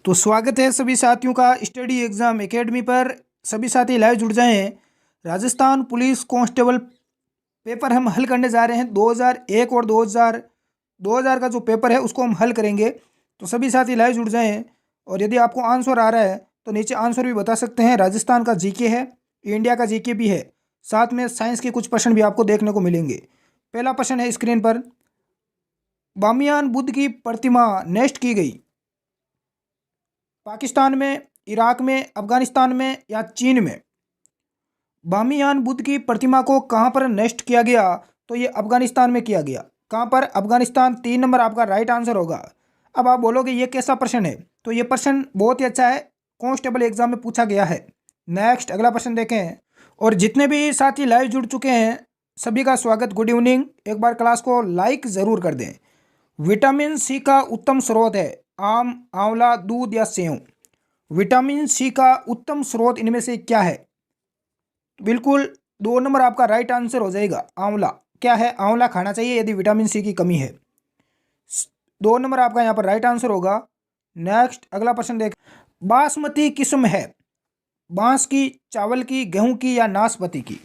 तो स्वागत है सभी साथियों का स्टडी एग्जाम एकेडमी पर। सभी साथी लाइव जुड़ जाएं। राजस्थान पुलिस कांस्टेबल पेपर हम हल करने जा रहे हैं। 2001 और 2000 का जो पेपर है उसको हम हल करेंगे। तो सभी साथी लाइव जुड़ जाएं। और यदि आपको आंसर आ रहा है तो नीचे आंसर भी बता सकते हैं। राजस्थान का जीके है, इंडिया का जीके भी है, साथ में साइंस के कुछ प्रश्न भी आपको देखने को मिलेंगे। पहला प्रश्न है स्क्रीन पर, बामियान बुद्ध की प्रतिमा नष्ट की गई पाकिस्तान में, इराक में, अफगानिस्तान में या चीन में। बामियान बुद्ध की प्रतिमा को कहाँ पर नष्ट किया गया? तो ये अफगानिस्तान में किया गया। कहाँ पर? अफगानिस्तान। 3 नंबर आपका राइट आंसर होगा। अब आप बोलोगे ये कैसा प्रश्न है? तो ये प्रश्न बहुत ही अच्छा है, कांस्टेबल एग्जाम में पूछा गया है। नेक्स्ट अगला प्रश्न देखें। और जितने भी साथी लाइव जुड़ चुके हैं सभी का स्वागत, गुड इवनिंग। एक बार क्लास को लाइक ज़रूर कर दें। विटामिन सी का उत्तम स्रोत है आम, आंवला, दूध या सेव। विटामिन सी का उत्तम स्रोत इनमें से क्या है? बिल्कुल 2 नंबर आपका राइट आंसर हो जाएगा, आंवला। क्या है? आंवला खाना चाहिए यदि विटामिन सी की कमी है। 2 नंबर आपका यहाँ पर राइट आंसर होगा। नेक्स्ट अगला प्रश्न देख। बासमती किस्म है बांस की, चावल की, गेहूं की या नाशपाती की?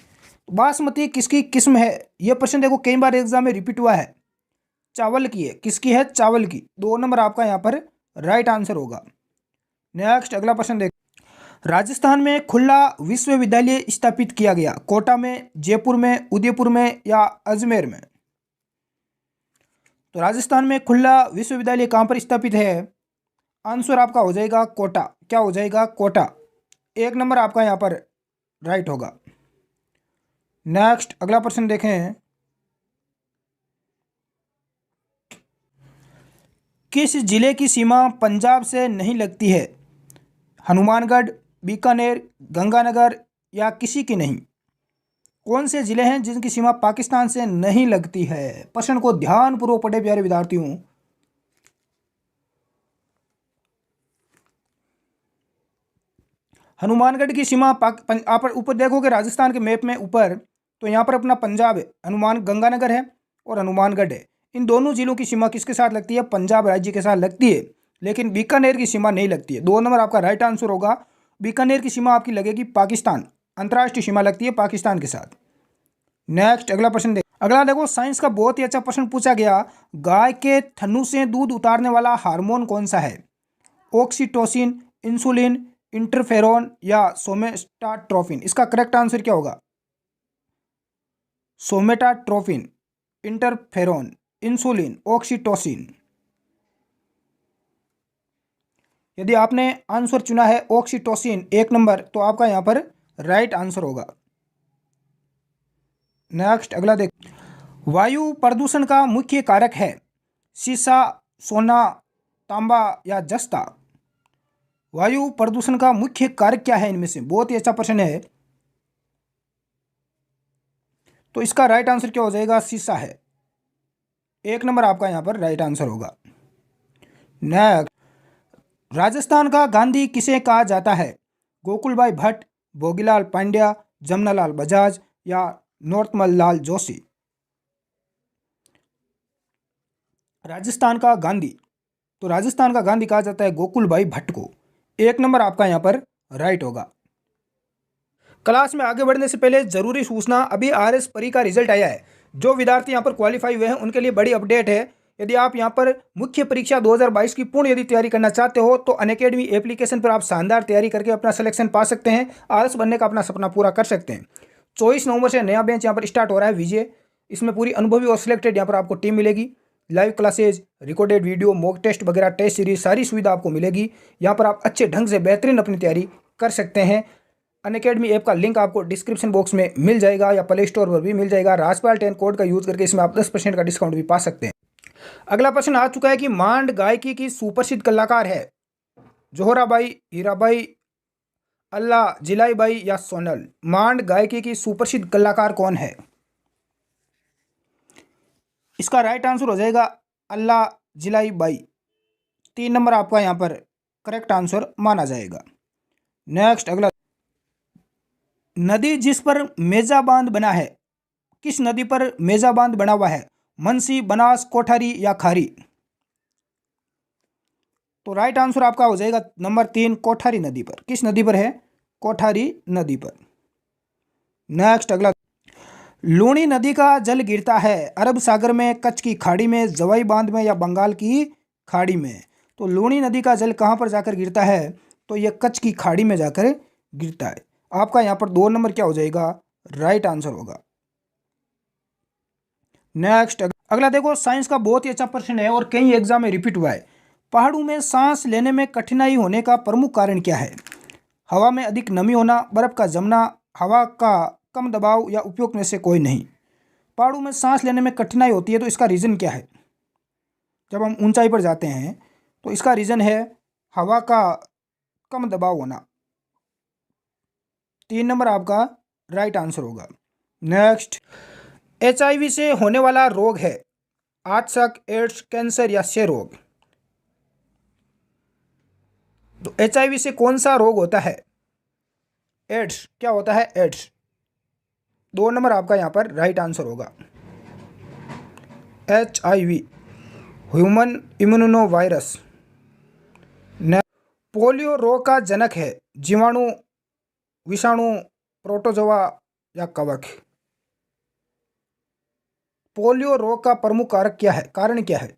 बासमती किसकी किस्म है? यह प्रश्न देखो कई बार एग्जाम में रिपीट हुआ है। चावल की है। किसकी है? चावल की। 2 नंबर आपका यहाँ पर राइट आंसर होगा। नेक्स्ट अगला प्रश्न देख। राजस्थान में खुला विश्वविद्यालय स्थापित किया गया कोटा में, जयपुर में, उदयपुर में या अजमेर में? तो राजस्थान में खुला विश्वविद्यालय कहाँ पर स्थापित है? आंसर आपका हो जाएगा कोटा। क्या हो जाएगा? कोटा। 1 नंबर आपका यहाँ पर राइट होगा। नेक्स्ट अगला प्रश्न देखें। किस जिले की सीमा पंजाब से नहीं लगती है? हनुमानगढ़, बीकानेर, गंगानगर या किसी की नहीं? कौन से जिले हैं जिनकी सीमा पाकिस्तान से नहीं लगती है? प्रश्न को ध्यानपूर्वक पढ़े प्यारे विद्यार्थियों। हनुमानगढ़ की सीमा आप ऊपर देखोगे राजस्थान के मैप में ऊपर, तो यहाँ पर अपना पंजाब है, हनुमान गंगानगर है और हनुमानगढ़ है। इन दोनों जिलों की सीमा किसके साथ लगती है? पंजाब राज्य के साथ लगती है, लेकिन बीकानेर की सीमा नहीं लगती है। 2 नंबर आपका राइट आंसर होगा। बीकानेर की सीमा आपकी लगेगी पाकिस्तान, अंतर्राष्ट्रीय सीमा लगती है पाकिस्तान के साथ। नेक्स्ट अगला प्रश्न देख। अगला देखो, साइंस का बहुत ही अच्छा प्रश्न पूछा गया। गाय के थन्नू से दूध उतारने वाला हार्मोन कौन सा है? ऑक्सीटोसिन, इंसुलिन, इंटरफेरोन या सोमेटाट्रोफिन? इसका करेक्ट आंसर क्या होगा? सोमेटाट्रोफिन, इंटरफेरोन, इंसुलिन, ऑक्सीटोसिन। यदि आपने आंसर चुना है ऑक्सीटोसिन 1 नंबर, तो आपका यहां पर राइट आंसर होगा। नेक्स्ट अगला देख। वायु प्रदूषण का मुख्य कारक है सीसा, सोना, तांबा या जस्ता? वायु प्रदूषण का मुख्य कारक क्या है इनमें से? बहुत ही अच्छा प्रश्न है। तो इसका राइट आंसर क्या हो जाएगा? सीसा है। 1 नंबर आपका यहां पर राइट आंसर होगा। नेक्स्ट, राजस्थान का गांधी किसे कहा जाता है? गोकुलभाई भट्ट, भोगीलाल पांड्या, जमनालाल बजाज या नरोत्तम लाल जोशी? राजस्थान का गांधी, तो राजस्थान का गांधी कहा जाता है गोकुलभाई भट्ट को। 1 नंबर आपका यहां पर राइट होगा। क्लास में आगे बढ़ने से पहले जरूरी सूचना, अभी आरएस परी का रिजल्ट आया है। जो विद्यार्थी यहाँ पर क्वालिफाई हुए हैं उनके लिए बड़ी अपडेट है। यदि आप यहाँ पर मुख्य परीक्षा 2022 की पूर्ण यदि तैयारी करना चाहते हो तो अनअकैडमी एप्लीकेशन पर आप शानदार तैयारी करके अपना सिलेक्शन पा सकते हैं, आरएस बनने का अपना सपना पूरा कर सकते हैं। 24 नवंबर से नया बैच यहाँ पर स्टार्ट हो रहा है विजय। इसमें पूरी अनुभवी और सिलेक्टेड यहाँ पर आपको टीम मिलेगी। Live classes, recorded video, mock test वगैरह, टेस्ट सीरीज, सारी सुविधा आपको मिलेगी। यहाँ पर आप अच्छे ढंग से बेहतरीन अपनी तैयारी कर सकते हैं। अनअकैडमी ऐप का लिंक आपको डिस्क्रिप्शन बॉक्स में मिल जाएगा या प्ले स्टोर पर भी मिल जाएगा। राजपाल 10 कोड का यूज करके इसमें आप 10% का डिस्काउंट भी पा सकते हैं। अगला प्रश्न आ चुका है कि मांड गायकी की सुप्रसिद्ध कलाकार है जोहराबाई, हीराबाई, अल्लाह जिलाई बाई या सोनल? मांड गायकी की सुप्रसिद्ध कलाकार कौन है? इसका राइट आंसर हो जाएगा अल्लाह जिलाई बाई। 3 नंबर आपका यहाँ पर करेक्ट आंसर माना जाएगा। नेक्स्ट अगला, नदी जिस पर मेजा बांध बना है, किस नदी पर मेजा बांध बना हुआ है? मनसी, बनास, कोठारी या खारी? तो राइट आंसर आपका हो जाएगा नंबर 3, कोठारी नदी पर। किस नदी पर है? कोठारी नदी पर। नेक्स्ट अगला, लूणी नदी का जल गिरता है अरब सागर में, कच्छ की खाड़ी में, जवाई बांध में या बंगाल की खाड़ी में। तो लूणी नदी का जल कहाँ पर जाकर गिरता है? तो यह कच्छ की खाड़ी में जाकर गिरता है। आपका यहाँ पर 2 नंबर क्या हो जाएगा? राइट आंसर होगा। नेक्स्ट अगला देखो, साइंस का बहुत ही अच्छा प्रश्न है और कई एग्जाम में रिपीट हुआ है। पहाड़ों में सांस लेने में कठिनाई होने का प्रमुख कारण क्या है? हवा में अधिक नमी होना, बर्फ का जमना, हवा का कम दबाव या उपयुक्त में से कोई नहीं। पहाड़ों में सांस लेने में कठिनाई होती है तो इसका रीज़न क्या है? जब हम ऊंचाई पर जाते हैं तो इसका रीज़न है हवा का कम दबाव होना। 3 नंबर आपका राइट आंसर होगा। नेक्स्ट, HIV से होने वाला रोग है आजशक, एड्स, कैंसर या क्षय रोग। तो HIV से कौन सा रोग होता है? एड्स। क्या होता है? एड्स। 2 नंबर आपका यहाँ पर राइट आंसर होगा। HIV human immuno virus. Polio रोग का जनक है जीवाणु, विषाणु, प्रोटोजोआ या कवक। पोलियो रोग का प्रमुख कारक क्या है? कारण क्या है?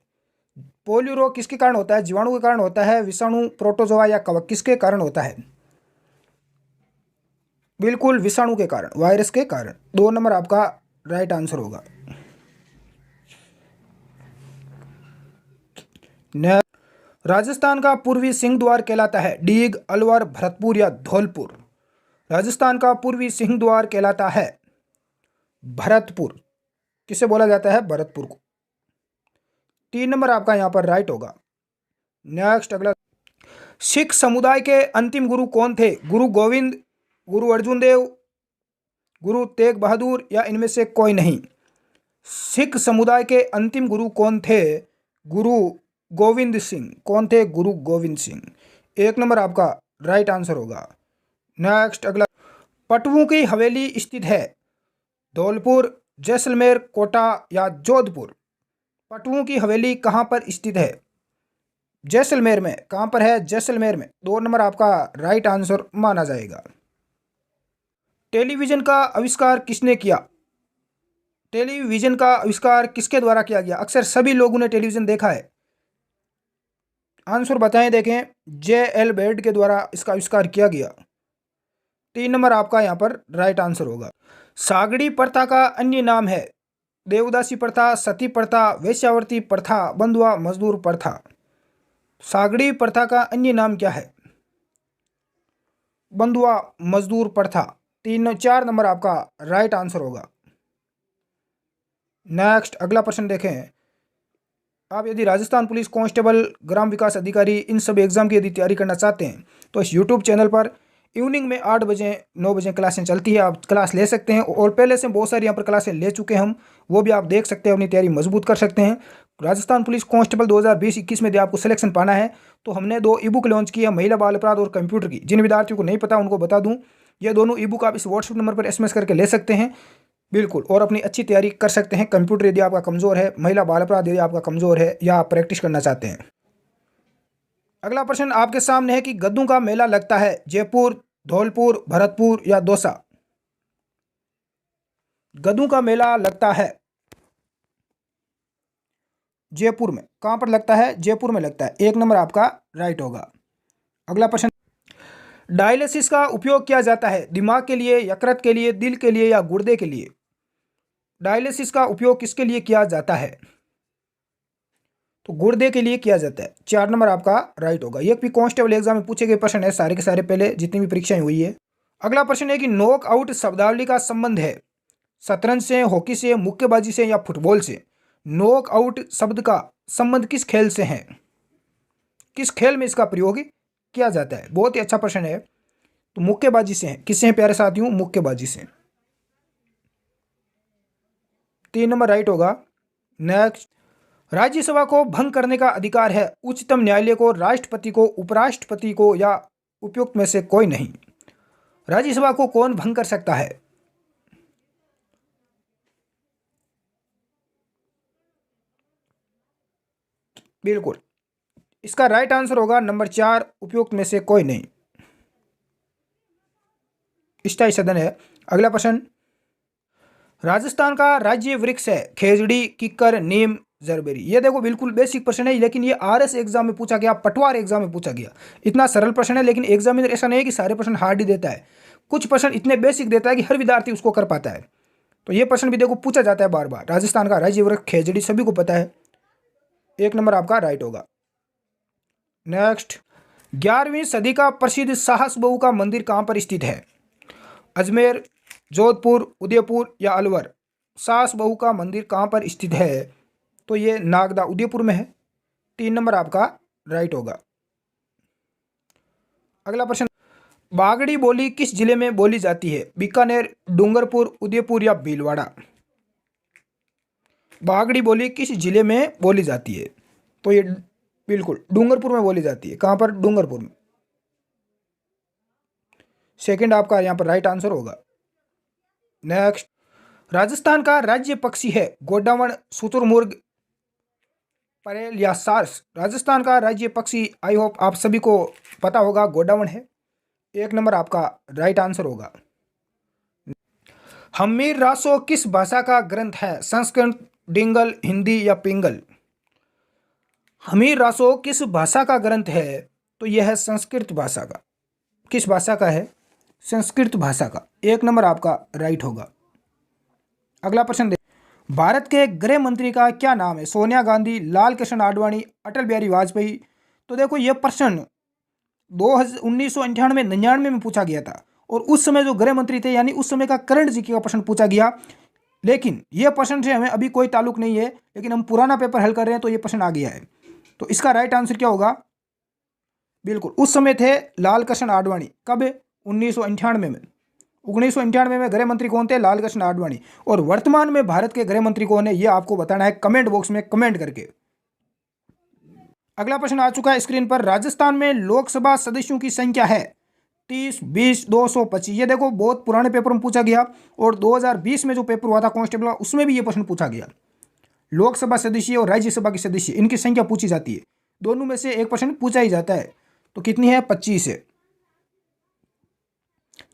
पोलियो रोग किसके कारण होता है? जीवाणु के कारण होता है, विषाणु, प्रोटोजोआ या कवक किसके कारण होता है? बिल्कुल विषाणु के कारण, वायरस के कारण। 2 नंबर आपका राइट आंसर होगा। राजस्थान का पूर्वी सिंह द्वार कहलाता है डीग, अलवर, भरतपुर या धौलपुर। राजस्थान का पूर्वी सिंह द्वार कहलाता है भरतपुर। किसे बोला जाता है? भरतपुर को। 3 नंबर आपका यहाँ पर राइट होगा। नेक्स्ट अगला, सिख समुदाय के अंतिम गुरु कौन थे? गुरु गोविंद, गुरु अर्जुन देव, गुरु तेग बहादुर या इनमें से कोई नहीं। सिख समुदाय के अंतिम गुरु कौन थे? गुरु गोविंद सिंह। कौन थे? गुरु गोविंद सिंह। 1 नंबर आपका राइट आंसर होगा। नेक्स्ट अगला, पटवों की हवेली स्थित है धौलपुर, जैसलमेर, कोटा या जोधपुर। पटवों की हवेली कहाँ पर स्थित है? जैसलमेर में। कहाँ पर है? जैसलमेर में। 2 नंबर आपका राइट आंसर माना जाएगा। टेलीविजन का आविष्कार किसने किया? टेलीविजन का आविष्कार किसके द्वारा किया गया? अक्सर सभी लोगों ने टेलीविजन देखा है। आंसर बताएं, देखें। J.L. बेड के द्वारा इसका आविष्कार किया गया। 3 नंबर आपका यहाँ पर राइट आंसर होगा। सागड़ी प्रथा का अन्य नाम है देवदासी प्रथा, सती प्रथा, वेश्यावृत्ति प्रथा, बंधुआ मजदूर प्रथा। सागड़ी प्रथा का अन्य नाम क्या है? बंधुआ मजदूर प्रथा। 4 नंबर आपका राइट आंसर होगा। नेक्स्ट अगला प्रश्न देखें। आप यदि राजस्थान पुलिस कांस्टेबल, ग्राम विकास अधिकारी, इन सब एग्जाम की यदि तैयारी करना चाहते हैं तो इस यूट्यूब चैनल पर इवनिंग में 8 बजे 9 बजे क्लासें चलती है। आप क्लास ले सकते हैं और पहले से बहुत सारी यहाँ पर क्लासें ले चुके हैं हम, वो भी आप देख सकते हैं, अपनी तैयारी मजबूत कर सकते हैं। राजस्थान पुलिस कांस्टेबल 2020-21 में यदि आपको सिलेक्शन पाना है तो हमने 2 ई-बुक लॉन्च किया, महिला बाल अपराध और कंप्यूटर की। जिन विद्यार्थियों को नहीं पता उनको बता दूं, ये दोनों ई-बुक आप इस व्हाट्सएप नंबर पर SMS करके ले सकते हैं। बिल्कुल, और अपनी अच्छी तैयारी कर सकते हैं। कंप्यूटर यदि आपका कमज़ोर है, महिला बाल अपराध यदि आपका कमज़ोर है या आप प्रैक्टिस करना चाहते हैं। अगला प्रश्न आपके सामने है कि गद्दों का मेला लगता है जयपुर, धौलपुर, भरतपुर या दौसा। गद्दों का मेला लगता है जयपुर में। कहाँ पर लगता है? जयपुर में लगता है। 1 नंबर आपका राइट होगा। अगला प्रश्न, डायलिसिस का उपयोग किया जाता है दिमाग के लिए, यकृत के लिए, दिल के लिए या गुर्दे के लिए। डायलिसिस का उपयोग किसके लिए किया जाता है? तो गुर्दे के लिए किया जाता है। 4 नंबर आपका राइट होगा। ये भी कांस्टेबल एग्जाम में पूछे गए प्रश्न है, सारे के सारे पहले जितनी भी परीक्षाएं हुई है। अगला प्रश्न है कि नॉक आउट शब्दावली का संबंध है शतरंज से, हॉकी से, मुक्केबाजी से या फुटबॉल से। नॉक आउट शब्द का संबंध किस खेल से है? किस खेल में इसका प्रयोग किया जाता है? बहुत ही अच्छा प्रश्न है। तो मुक्केबाजी से है। किससे है प्यारे साथियों? मुक्केबाजी से। 3 नंबर राइट होगा। नेक्स्ट, राज्यसभा को भंग करने का अधिकार है उच्चतम न्यायालय को, राष्ट्रपति को, उपराष्ट्रपति को या उपयुक्त में से कोई नहीं। राज्यसभा को कौन भंग कर सकता है? बिल्कुल इसका राइट आंसर होगा नंबर 4, उपयुक्त में से कोई नहीं। स्थायी सदन है। अगला प्रश्न, राजस्थान का राज्य वृक्ष है खेजड़ी, किक्कर, नीम, जरबेरी। ये देखो बिल्कुल बेसिक प्रश्न है, लेकिन ये आरएस एग्जाम में पूछा गया, पटवार एग्जाम में पूछा गया। इतना सरल प्रश्न है, लेकिन एग्जामिनर ऐसा नहीं है कि सारे प्रश्न हार्ड ही देता है, कुछ प्रश्न इतने बेसिक देता है कि हर विद्यार्थी उसको कर पाता है। तो ये प्रश्न भी देखो पूछा जाता है बार बार। राजस्थान का राज्य वृक्ष खेजड़ी, सभी को पता है। 1 नंबर आपका राइट होगा। नेक्स्ट, 11वीं सदी का प्रसिद्ध साहस बहू का मंदिर कहाँ पर स्थित है? अजमेर, जोधपुर, उदयपुर या अलवर। सास बहू का मंदिर कहाँ पर स्थित है? तो ये नागदा, उदयपुर में है। 3 नंबर आपका राइट होगा। अगला प्रश्न, बागड़ी बोली किस जिले में बोली जाती है? बीकानेर, डूंगरपुर, उदयपुर या भीलवाड़ा। बागड़ी बोली किस जिले में बोली जाती है? तो ये बिल्कुल डूंगरपुर में बोली जाती है। कहाँ पर? डूंगरपुर में। सेकंड आपका यहाँ पर राइट आंसर होगा। नेक्स्ट, राजस्थान का राज्य पक्षी है गोडावण, शुतुरमुर्ग, परेल या सार्स। राजस्थान का राज्य पक्षी, आई होप आप सभी को पता होगा, गोडावण है। 1 नंबर आपका राइट आंसर होगा। हम्मीर रासो किस भाषा का ग्रंथ है? संस्कृत, डिंगल, हिंदी या पिंगल। हमीर रासो किस भाषा का ग्रंथ है? तो यह है संस्कृत भाषा का। किस भाषा का है? संस्कृत भाषा का। 1 नंबर आपका राइट होगा। अगला प्रश्न, भारत के गृह मंत्री का क्या नाम है? सोनिया गांधी, लाल कृष्ण आडवाणी, अटल बिहारी वाजपेयी। तो देखो यह प्रश्न 1998-99 में पूछा गया था, और उस समय जो गृह मंत्री थे, यानी उस समय का करंट जीके का प्रश्न पूछा गया। लेकिन यह प्रश्न से हमें अभी कोई ताल्लुक नहीं है, लेकिन हम पुराना पेपर हल कर रहे हैं तो यह प्रश्न आ गया है। तो इसका राइट आंसर क्या होगा? बिल्कुल उस समय थे लाल कृष्ण आडवाणी। कब? 1998 में। 1998 में गृह मंत्री कौन थे? लाल कृष्ण आडवाणी। और वर्तमान में भारत के गृह मंत्री कौन है, यह आपको बताना है कमेंट बॉक्स में कमेंट करके। अगला प्रश्न आ चुका है स्क्रीन पर, राजस्थान में लोकसभा सदस्यों की संख्या है 30, 20, 225। ये देखो बहुत पुराने पेपर में पूछा गया, और 2020 में जो पेपर हुआ था कांस्टेबल का, उसमें भी ये प्रश्न पूछा गया। लोकसभा सदस्य और राज्यसभा के सदस्य, इनकी संख्या पूछी जाती है। दोनों में से एक प्रश्न पूछा ही जाता है। तो कितनी है? 25 है।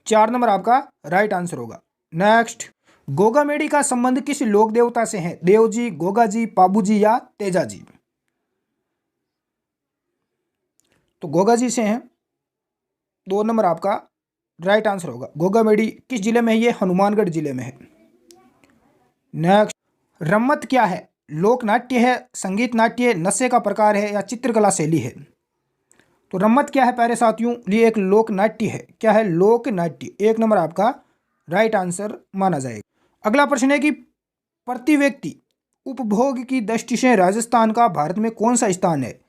4 नंबर आपका राइट आंसर होगा। नेक्स्ट, गोगामेडी का संबंध किस लोक देवता से है? देव जी, गोगा जी, पाबू जी या तेजा जी। तो गोगा जी से हैं। 2 नंबर आपका राइट आंसर होगा। गोगामेडी किस जिले में है? ये हनुमानगढ़ जिले में है। नेक्स्ट, रम्मत क्या है? लोक नाट्य है, संगीत नाट्य, नशे का प्रकार है या चित्रकला शैली है। तो रम्मत क्या है प्यारे साथियों? ये एक लोक नाट्य है। क्या है? लोक नाट्य। 1 नंबर आपका राइट आंसर माना जाएगा। अगला प्रश्न है कि प्रति व्यक्ति उपभोग की दृष्टि से राजस्थान का भारत में कौन सा स्थान है?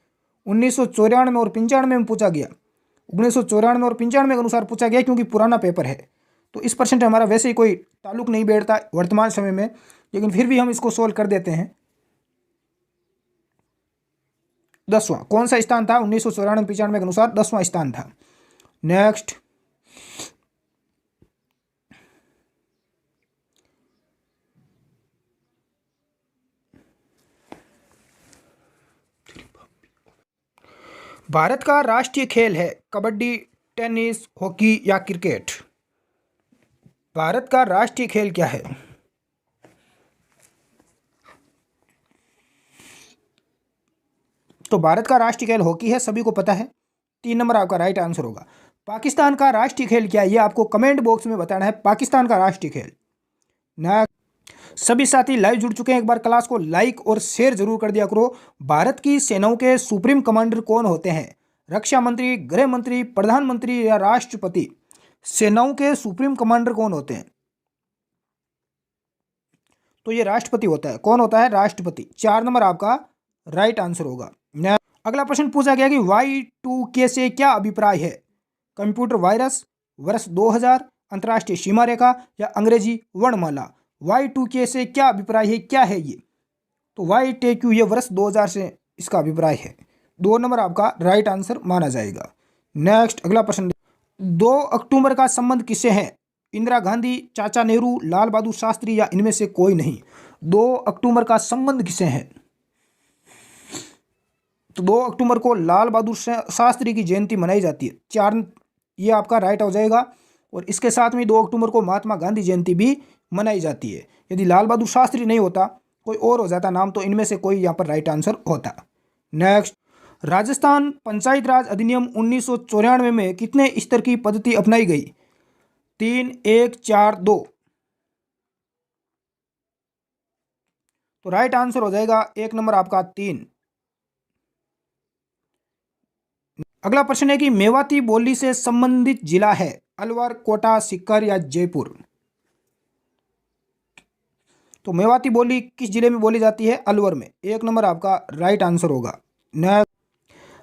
1994 और 95 में पूछा गया। 1994 और 95 के अनुसार पूछा गया, क्योंकि पुराना पेपर है। तो इस प्रश्न से हमारा वैसे ही कोई ताल्लुक नहीं बैठता वर्तमान समय में, लेकिन फिर भी हम इसको सोल्व कर देते हैं। 10वां कौन सा स्थान था? 1994-95 के अनुसार 10वां स्थान था। नेक्स्ट, भारत का राष्ट्रीय खेल है कबड्डी, टेनिस, हॉकी या क्रिकेट। भारत का राष्ट्रीय खेल क्या है? तो भारत का राष्ट्रीय खेल हॉकी है, सभी को पता है। 3 नंबर आपका राइट आंसर होगा। पाकिस्तान का राष्ट्रीय खेल क्या है? ये आपको कमेंट बॉक्स में बताना है, पाकिस्तान का राष्ट्रीय खेल। नेक्स्ट, सभी साथी लाइव जुड़ चुके हैं, एक बार क्लास को लाइक और शेयर जरूर कर दिया करो। भारत की सेनाओं के सुप्रीम कमांडर कौन होते हैं? रक्षा मंत्री, गृह मंत्री, प्रधानमंत्री या राष्ट्रपति। सेनाओं के सुप्रीम कमांडर कौन होते हैं? तो ये राष्ट्रपति होता है। कौन होता है? राष्ट्रपति। 4 नंबर आपका राइट आंसर होगा। अगला प्रश्न पूछा गया कि Y2K से क्या अभिप्राय है? कंप्यूटर वायरस, वर्ष 2000, अंतर्राष्ट्रीय सीमा रेखा या अंग्रेजी वर्णमाला। Y2K से क्या अभिप्राय है? क्या है ये? तो Y2K ये वर्ष 2000 से इसका अभिप्राय है। 2 नंबर आपका राइट आंसर माना जाएगा। नेक्स्ट, अगला प्रश्न, 2 अक्टूबर का संबंध किससे है? इंदिरा गांधी, चाचा नेहरू, लाल बहादुर शास्त्री या इनमें से कोई नहीं। 2 अक्टूबर का संबंध किससे है? तो 2 अक्टूबर को लाल बहादुर शास्त्री की जयंती मनाई जाती है। 4 ये आपका राइट हो जाएगा। और इसके साथ में 2 अक्टूबर को महात्मा गांधी जयंती भी मनाई जाती है। यदि लाल बहादुर शास्त्री नहीं होता, कोई और हो जाता नाम, तो इनमें से कोई यहाँ पर राइट आंसर होता। नेक्स्ट, राजस्थान पंचायत राज अधिनियम 1994 में कितने स्तर की पद्धति अपनाई गई? 3, 1, 4, 2। तो राइट आंसर हो जाएगा 1 नंबर आपका 3। अगला प्रश्न है कि मेवाती बोली से संबंधित जिला है अलवर, कोटा, सीकर या जयपुर? तो मेवाती बोली किस जिले में बोली जाती है? अलवर में। 1 नंबर आपका राइट आंसर होगा। नेक्स्ट,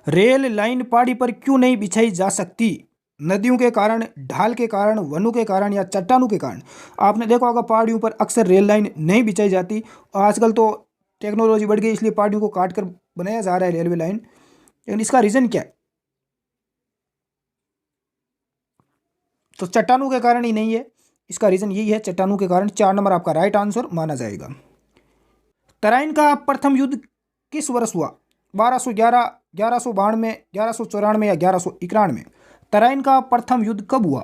रेल लाइन पहाड़ी पर क्यों नहीं बिछाई जा सकती? नदियों के कारण, ढाल के कारण, वनों के कारण या चट्टानों के कारण? आपने देखा होगा पहाड़ियों पर अक्सर रेल लाइन नहीं बिछाई जाती। आजकल तो टेक्नोलॉजी बढ़ गई, इसलिए पहाड़ियों को काट कर बनाया जा रहा है रेलवे लाइन। लेकिन इसका रीज़न क्या है? तो चट्टानों के कारण ही नहीं है, इसका रीज़न यही है, चट्टानों के कारण। 4 नंबर आपका राइट आंसर माना जाएगा। तराइन का प्रथम युद्ध किस वर्ष हुआ? 1211, 1192, 1194 या 1191? तराइन का प्रथम युद्ध कब हुआ?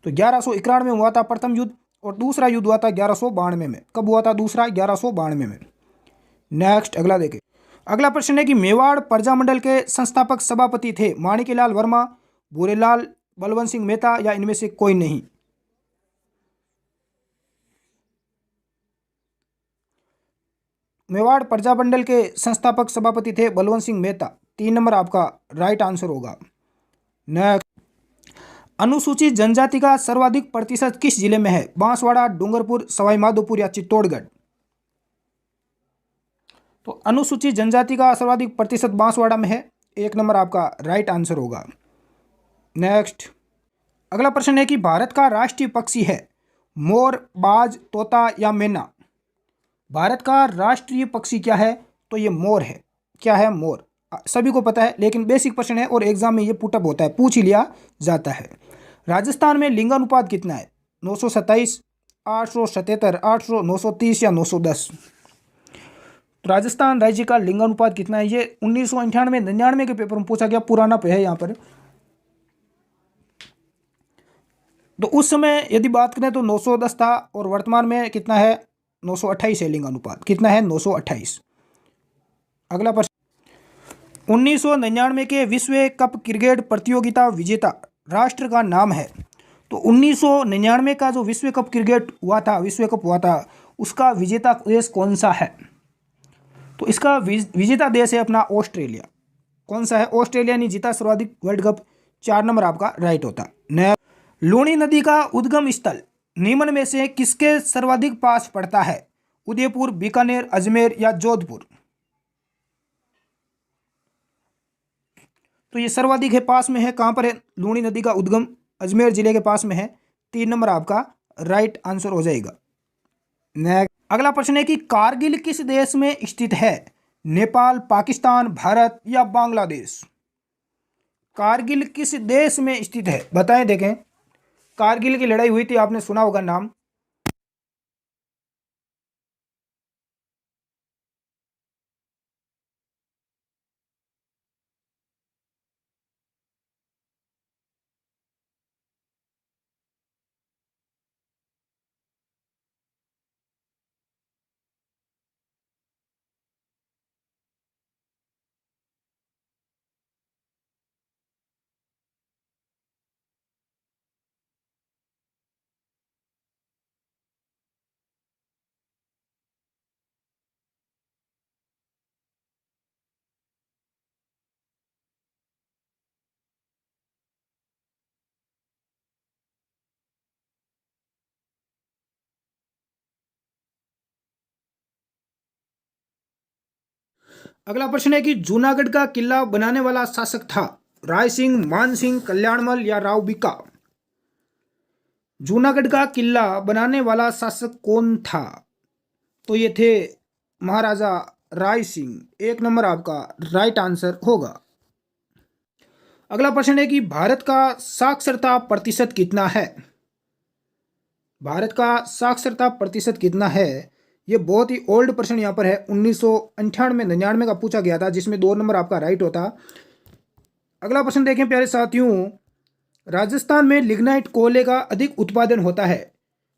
तो 1191 में हुआ था प्रथम युद्ध, और दूसरा युद्ध हुआ था 1192 में। कब हुआ था दूसरा? 1192 में। नेक्स्ट, अगला देखें। अगला प्रश्न है कि मेवाड़ प्रजामंडल के संस्थापक सभापति थे माणिक्यलाल वर्मा, भूरेलाल, बलवंत सिंह मेहता या इनमें से कोई नहीं? मेवाड़ प्रजामंडल के संस्थापक सभापति थे बलवंत सिंह मेहता। 3 नंबर आपका राइट आंसर होगा। नेक्स्ट, अनुसूचित जनजाति का सर्वाधिक प्रतिशत किस जिले में है? बांसवाड़ा, डूंगरपुर, सवाई माधोपुर या चित्तौड़गढ़? तो अनुसूचित जनजाति का सर्वाधिक प्रतिशत बांसवाड़ा में है। 1 नंबर आपका राइट आंसर होगा। नेक्स्ट, अगला प्रश्न है कि भारत का राष्ट्रीय पक्षी है मोर, बाज, तोता या मैना? भारत का राष्ट्रीय पक्षी क्या है? तो ये मोर है। क्या है? मोर। सभी को पता है, लेकिन बेसिक प्रश्न है और एग्जाम में ये पुटअप होता है, पूछ ही लिया जाता है। राजस्थान में लिंगानुपात कितना है? 927, 877, 800, 930 या 910? तो राजस्थान राज्य का लिंगानुपात कितना है? ये 1998, 99 के पेपर में पूछा गया, पुराना पे है यहाँ पर। तो उस समय यदि बात करें तो 910 था, और वर्तमान में कितना है? 928 है लिंगानुपात। कितना है? 928। अगला प्रश्न, 1999 के विश्व कप क्रिकेट प्रतियोगिता विजेता राष्ट्र का नाम है? तो 1999 का जो विश्व कप क्रिकेट हुआ था, विश्व कप हुआ था, उसका विजेता देश कौन सा है? तो इसका विजेता देश है अपना ऑस्ट्रेलिया। कौन सा है? ऑस्ट्रेलिया ने जीता सर्वाधिक वर्ल्ड कप। 4 नंबर आपका राइट होता। लूणी नदी का उद्गम स्थल निम्न में से किसके सर्वाधिक पास पड़ता है? उदयपुर, बीकानेर, अजमेर या जोधपुर? तो ये सर्वाधिक है, पास में है। कहाँ पर है लूणी नदी का उद्गम? अजमेर जिले के पास में है। 3 नंबर आपका राइट आंसर हो जाएगा। नेक्स्ट, अगला प्रश्न है कि कारगिल किस देश में स्थित है? नेपाल, पाकिस्तान, भारत या बांग्लादेश? कारगिल किस देश में स्थित है? बताएं, देखें। कारगिल की लड़ाई हुई थी, आपने सुना होगा नाम। अगला प्रश्न है कि जूनागढ़ का किला बनाने वाला शासक था राय सिंह, मान सिंह, कल्याणमल या राव बिका? जूनागढ़ का किला बनाने वाला शासक कौन था? तो ये थे महाराजा राय सिंह। 1 नंबर आपका राइट आंसर होगा। अगला प्रश्न है कि भारत का साक्षरता प्रतिशत कितना है? भारत का साक्षरता प्रतिशत कितना है? ये बहुत ही ओल्ड प्रश्न यहाँ पर है, 1998 का पूछा गया था, जिसमें 2 नंबर आपका राइट होता। अगला प्रश्न देखें प्यारे साथियों, राजस्थान में लिग्नाइट कोयले का अधिक उत्पादन होता है,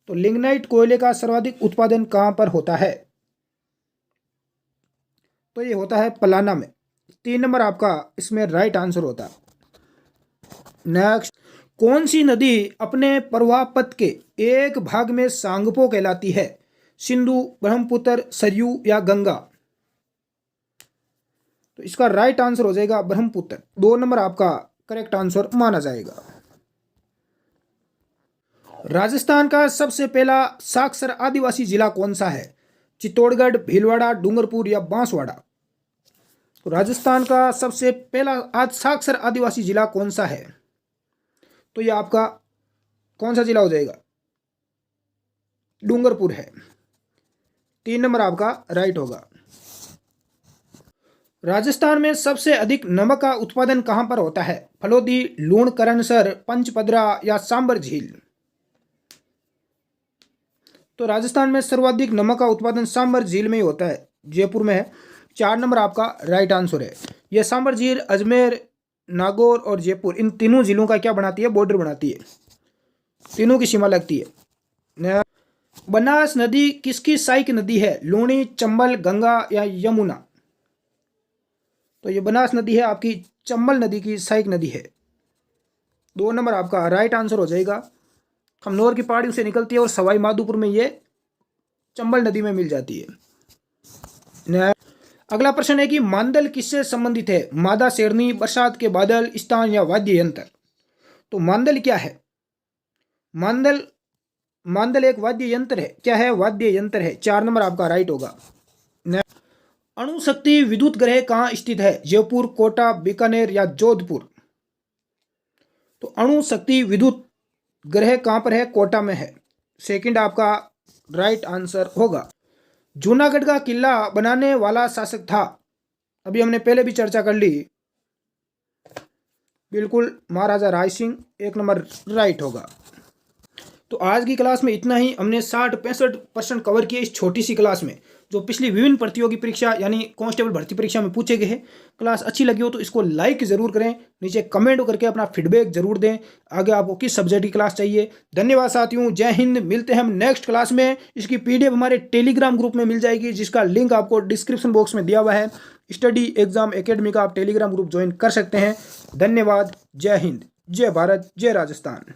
तो लिग्नाइट कोयले का सर्वाधिक उत्पादन कहाँ पर होता है? तो ये होता है पलाना में। 3 नंबर आपका इसमें राइट आंसर होता। नेक्स्ट, कौन सी नदी अपने प्रवाह पथ के एक भाग में सांगपो कहलाती है? सिंधु, ब्रह्मपुत्र, सरयू या गंगा? तो इसका राइट आंसर हो जाएगा ब्रह्मपुत्र। 2 नंबर आपका करेक्ट आंसर माना जाएगा। राजस्थान का सबसे पहला साक्षर आदिवासी जिला कौन सा है? चित्तौड़गढ़, भीलवाड़ा, डूंगरपुर या बांसवाड़ा? तो राजस्थान का सबसे पहला आज साक्षर आदिवासी जिला कौन सा है? तो ये आपका कौन सा जिला हो जाएगा? डूंगरपुर है। 3 नंबर आपका राइट होगा। राजस्थान में सबसे अधिक नमक का उत्पादन कहां पर होता है? फलोदी, लूणकरणसर, पंचपदरा या सांबर झील? तो राजस्थान में सर्वाधिक नमक का उत्पादन सांबर झील में ही होता है, जयपुर में है। 4 नंबर आपका राइट आंसर है। यह सांबर झील अजमेर, नागौर और जयपुर, इन तीनों जिलों का क्या बनाती है? बॉर्डर बनाती है, तीनों की सीमा लगती है। बनास नदी किसकी सहायक नदी है? लूणी, चंबल, गंगा या यमुना? तो ये बनास नदी है आपकी चंबल नदी की सहायक नदी है। 2 नंबर आपका राइट आंसर हो जाएगा। खमनोर की पहाड़ियों से निकलती है और सवाई माधोपुर में ये चंबल नदी में मिल जाती है। अगला प्रश्न है कि मांदल किससे संबंधित है? मादा शेरनी, बरसात के बादल, स्थान या वाद्य यंत्र? तो मांदल क्या है? मांदल एक वाद्य यंत्र है। क्या है? वाद्य यंत्र है। 4 नंबर आपका राइट होगा। अणुशक्ति विद्युत ग्रह कहाँ स्थित है? जयपुर, कोटा, बीकानेर या जोधपुर? तो अणुशक्ति विद्युत ग्रह कहाँ पर है? कोटा में है। 2 आपका राइट आंसर होगा। जूनागढ़ का किला बनाने वाला शासक था? अभी हमने पहले भी चर्चा कर ली, बिल्कुल महाराजा राय सिंह। 1 नंबर राइट होगा। तो आज की क्लास में इतना ही। हमने 60-65% कवर किए इस छोटी सी क्लास में, जो पिछली विभिन्न प्रतियोगी परीक्षा यानी कांस्टेबल भर्ती परीक्षा में पूछे गए हैं। क्लास अच्छी लगी हो तो इसको लाइक जरूर करें, नीचे कमेंट करके अपना फीडबैक जरूर दें, आगे आपको किस सब्जेक्ट की क्लास चाहिए। धन्यवाद साथियों, जय हिंद। मिलते हैं हम नेक्स्ट क्लास में। इसकी PDF हमारे टेलीग्राम ग्रुप में मिल जाएगी, जिसका लिंक आपको डिस्क्रिप्शन बॉक्स में दिया हुआ है। स्टडी एग्जाम एकेडमी का आप टेलीग्राम ग्रुप ज्वाइन कर सकते हैं। धन्यवाद, जय हिंद, जय भारत, जय राजस्थान।